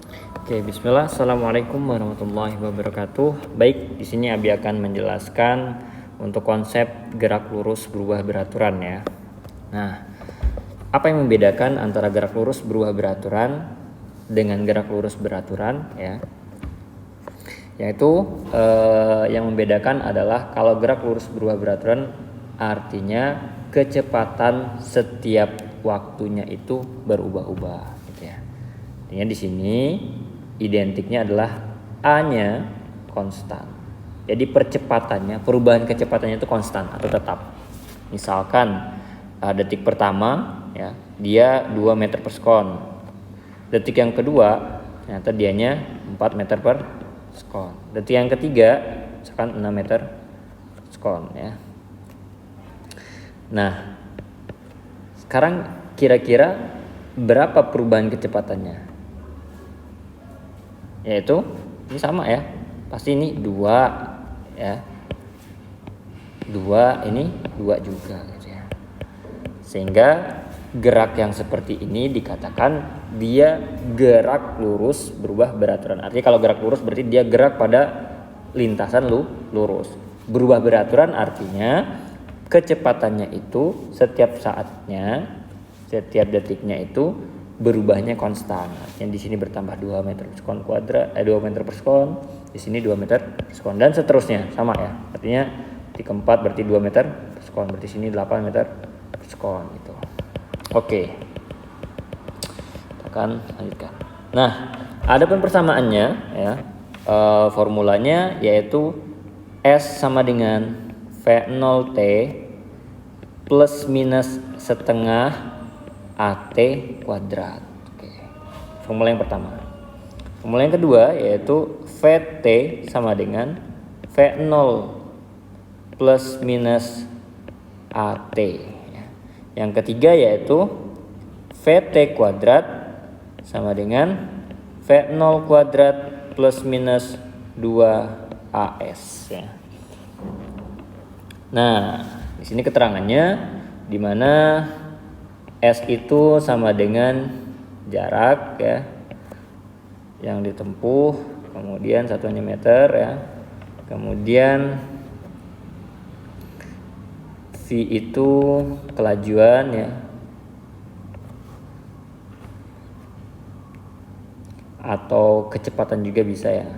Oke, bismillah. Assalamualaikum warahmatullahi wabarakatuh. Baik, di sini Abi akan menjelaskan untuk konsep gerak lurus berubah beraturan ya. Nah, apa yang membedakan antara gerak lurus berubah beraturan dengan gerak lurus beraturan ya? Yaitu yang membedakan adalah kalau gerak lurus berubah beraturan artinya kecepatan setiap waktunya itu berubah-ubah gitu ya. Artinya di sini identiknya adalah A-nya konstan. Jadi percepatannya, perubahan kecepatannya itu konstan atau tetap. Misalkan detik pertama ya, dia 2 meter per sekon. Detik yang kedua ternyata dianya 4 meter per sekon. Detik yang ketiga misalkan 6 meter per sekon ya. Nah, sekarang kira-kira berapa perubahan kecepatannya? Yaitu ini sama ya, pasti ini 2 ya, 2 ini 2 juga gitu ya. Sehingga gerak yang seperti ini dikatakan dia gerak lurus berubah beraturan. Artinya kalau gerak lurus berarti dia gerak pada lintasan lurus. Berubah beraturan artinya kecepatannya itu setiap saatnya, setiap detiknya itu berubahnya konstan. Yang di sini bertambah 2 meter per sekon kuadrat, 2 meter per sekon, di sini 2 meter per sekon dan seterusnya sama ya. Artinya di keempat berarti 2 meter per sekon, berarti sini 8 meter per sekon gitu. Oke. Kita akan lanjutkan. Nah, adapun persamaannya ya, formulanya yaitu S sama dengan V0T plus minus setengah AT kuadrat. Oke. Formula yang pertama. Formula yang kedua yaitu VT sama dengan V0 plus minus AT. Yang ketiga yaitu VT kuadrat sama dengan V0 kuadrat plus minus 2AS ya. Nah, di sini keterangannya di mana S itu sama dengan jarak ya yang ditempuh, kemudian satuannya meter ya, kemudian V itu kelajuan ya, atau kecepatan juga bisa ya,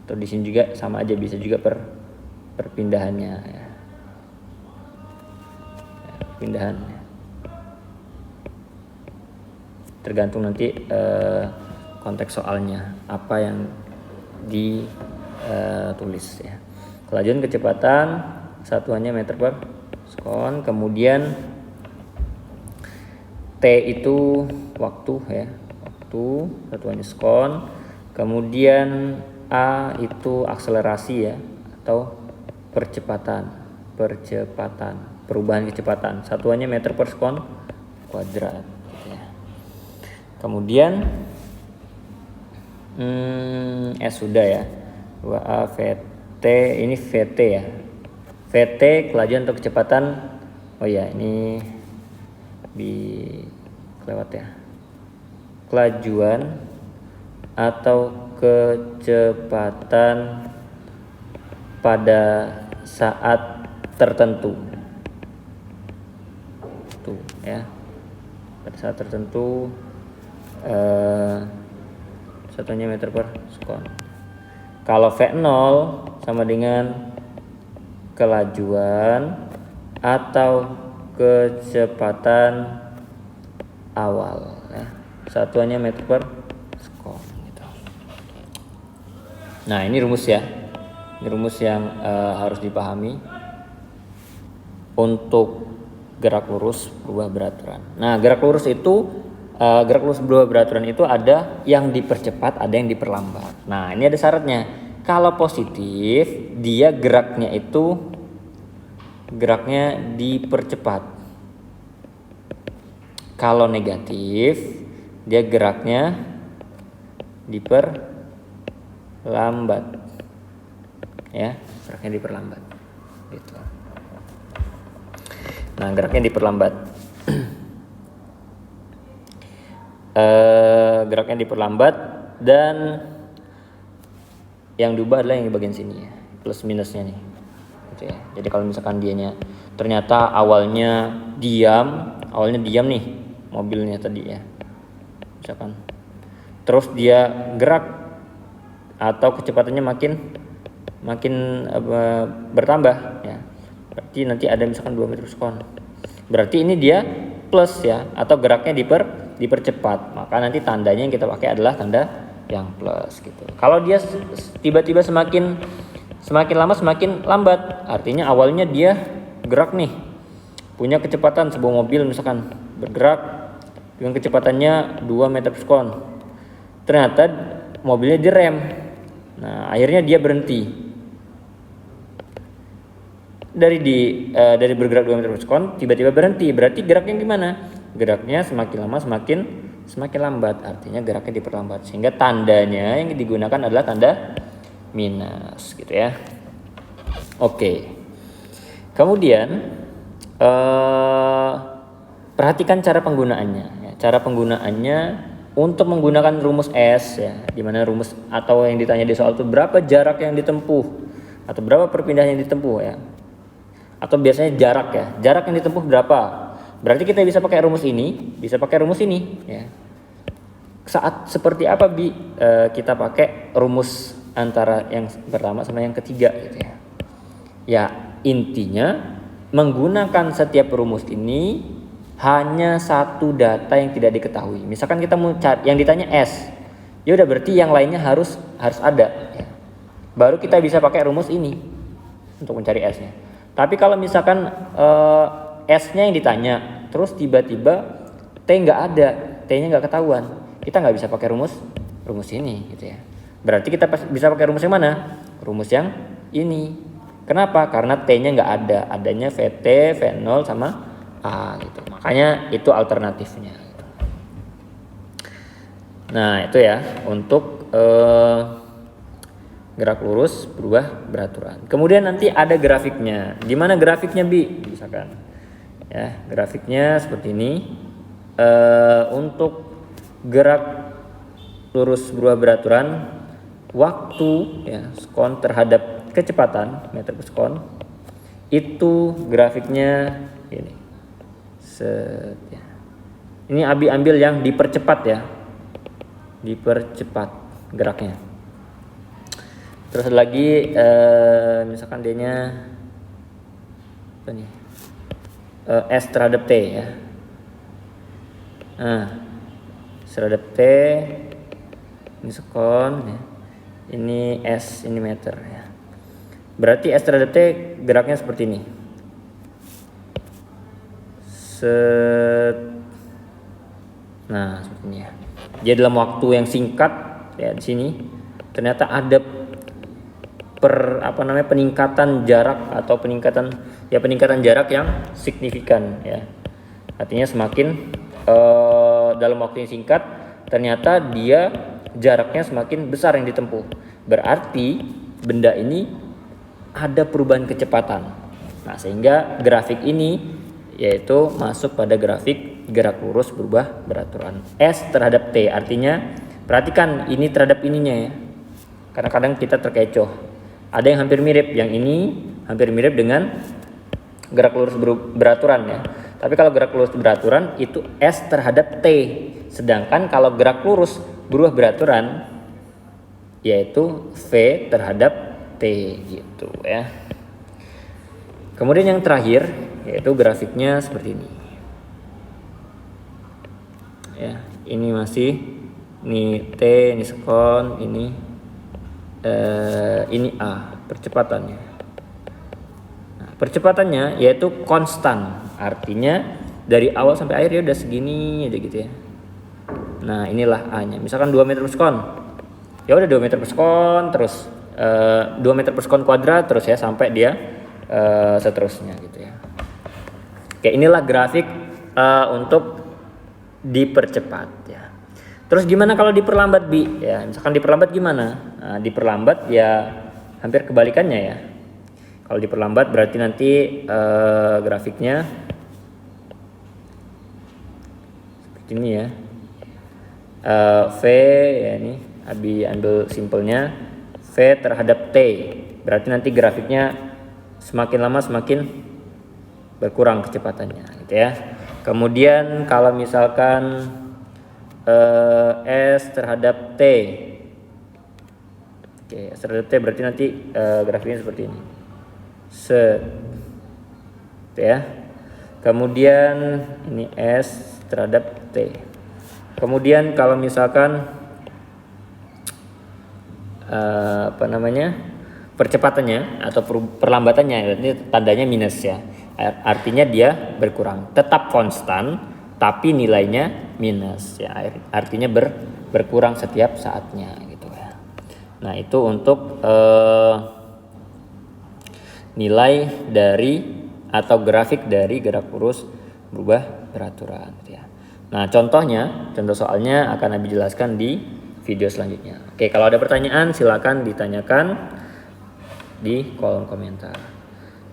atau di sini juga sama aja bisa juga perpindahannya ya. Pindahan tergantung nanti konteks soalnya apa yang ditulis ya. Kelajuan kecepatan satuannya meter per sekon, kemudian T itu waktu ya, waktu satuannya sekon, kemudian A itu akselerasi ya atau percepatan, perubahan kecepatan satuannya meter per sekon kuadrat gitu ya. Kemudian S sudah ya, 2A VT, ini VT ya, VT kelajuan untuk kecepatan, oh ya ini kelewat ya, kelajuan atau kecepatan pada saat tertentu tuh ya, pada saat tertentu satunya meter per sekon. Kalau V0 sama dengan kelajuan atau kecepatan awal ya, satuannya meter per sekon gitu. Nah, ini rumus ya, ini rumus yang harus dipahami untuk gerak lurus berubah beraturan. Nah, gerak lurus berubah beraturan itu ada yang dipercepat, ada yang diperlambat. Nah, ini ada syaratnya. Kalau positif, dia geraknya dipercepat. Kalau negatif, dia geraknya diperlambat. Ya, geraknya diperlambat. Gitu. Nah, geraknya diperlambat. geraknya diperlambat, dan yang diubah adalah yang di bagian sini ya, plus minusnya nih gitu ya. Jadi kalau misalkan dianya ternyata awalnya diam nih mobilnya tadi ya, misalkan terus dia gerak atau kecepatannya makin bertambah ya, berarti nanti ada misalkan 2 meter per sekon, berarti ini dia plus ya, atau geraknya dipercepat, maka nanti tandanya yang kita pakai adalah tanda yang plus gitu. Kalau dia tiba-tiba semakin lama semakin lambat, artinya awalnya dia gerak nih, punya kecepatan sebuah mobil misalkan bergerak dengan kecepatannya 2 meter per sekon, ternyata mobilnya direm, nah akhirnya dia berhenti. Dari bergerak 2 meter per sekon tiba-tiba berhenti, berarti geraknya gimana? Geraknya semakin lama semakin lambat, artinya geraknya diperlambat, sehingga tandanya yang digunakan adalah tanda minus gitu ya. Oke. Kemudian perhatikan cara penggunaannya ya. Cara penggunaannya untuk menggunakan rumus S ya, di mana rumus atau yang ditanya di soal itu berapa jarak yang ditempuh atau berapa perpindahan yang ditempuh ya. Atau biasanya jarak yang ditempuh berapa? Berarti kita bisa pakai rumus ini, ya. Saat seperti apa kita pakai rumus antara yang pertama sama yang ketiga gitu ya. Ya, intinya menggunakan setiap rumus ini hanya satu data yang tidak diketahui. Misalkan kita mau cari yang ditanya S. Ya udah, berarti yang lainnya harus ada ya. Baru kita bisa pakai rumus ini untuk mencari S-nya. Tapi kalau misalkan S-nya yang ditanya, terus tiba-tiba T nggak ada, T-nya nggak ketahuan, kita nggak bisa pakai rumus ini gitu ya. Berarti kita bisa pakai rumus yang mana? Rumus yang ini. Kenapa? Karena T-nya nggak ada, adanya VT, V0 sama A gitu. Makanya itu alternatifnya. Nah itu ya untuk gerak lurus berubah beraturan. Kemudian nanti ada grafiknya. Gimana grafiknya misalkan? Ya, grafiknya seperti ini. Untuk gerak lurus berubah beraturan, waktu ya sekon terhadap kecepatan meter per sekon, itu grafiknya ini. Ya. Ini Abi ambil yang dipercepat ya, dipercepat geraknya. Terus lagi misalkan dia-nya apa nih? S terhadap T ya. Nah, S terhadap T ini sekon ya. Ini S, ini meter ya. Berarti S terhadap T geraknya seperti ini. Nah, seperti ini ya. Jadi dalam waktu yang singkat ya di sini ternyata ada peningkatan jarak atau peningkatan jarak yang signifikan ya. Artinya semakin dalam waktu yang singkat ternyata dia jaraknya semakin besar yang ditempuh. Berarti benda ini ada perubahan kecepatan. Nah, sehingga grafik ini yaitu masuk pada grafik gerak lurus berubah beraturan. S terhadap T, artinya perhatikan ini terhadap ininya ya. Kadang-kadang kita terkecoh. Ada yang hampir mirip, yang ini hampir mirip dengan gerak lurus beraturan ya. Tapi kalau gerak lurus beraturan itu S terhadap T. Sedangkan kalau gerak lurus berubah beraturan yaitu V terhadap T gitu ya. Kemudian yang terakhir yaitu grafiknya seperti ini. Ya, ini masih ini T, ini sekon, ini A percepatannya. Nah, percepatannya yaitu konstan, artinya dari awal sampai akhir ya udah segini aja gitu ya. Nah inilah A-nya, misalkan 2 meter per sekon, ya udah 2 meter per sekon terus 2 meter per sekon kuadrat terus ya sampai dia seterusnya gitu ya. Oke, inilah grafik untuk dipercepat ya. Terus gimana kalau diperlambat ya, misalkan diperlambat gimana? Nah, diperlambat ya hampir kebalikannya ya. Kalau diperlambat berarti nanti grafiknya seperti ini ya. V ya, ini Abi ambil simpelnya V terhadap T, berarti nanti grafiknya semakin lama semakin berkurang kecepatannya gitu ya. Kemudian kalau misalkan S terhadap T, oke, S terhadap T berarti nanti grafiknya seperti ini, set gitu ya. Kemudian ini S terhadap T. Kemudian kalau misalkan percepatannya atau perlambatannya, ini tandanya minus ya. Artinya dia berkurang, tetap konstan tapi nilainya minus ya. Artinya berkurang setiap saatnya gitu ya. Nah, itu untuk nilai dari atau grafik dari gerak lurus berubah beraturan gitu ya. Nah, contoh soalnya akan Abi jelaskan di video selanjutnya. Oke, kalau ada pertanyaan silakan ditanyakan di kolom komentar.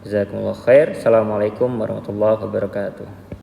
Jazakumullah khair. Assalamualaikum warahmatullahi wabarakatuh.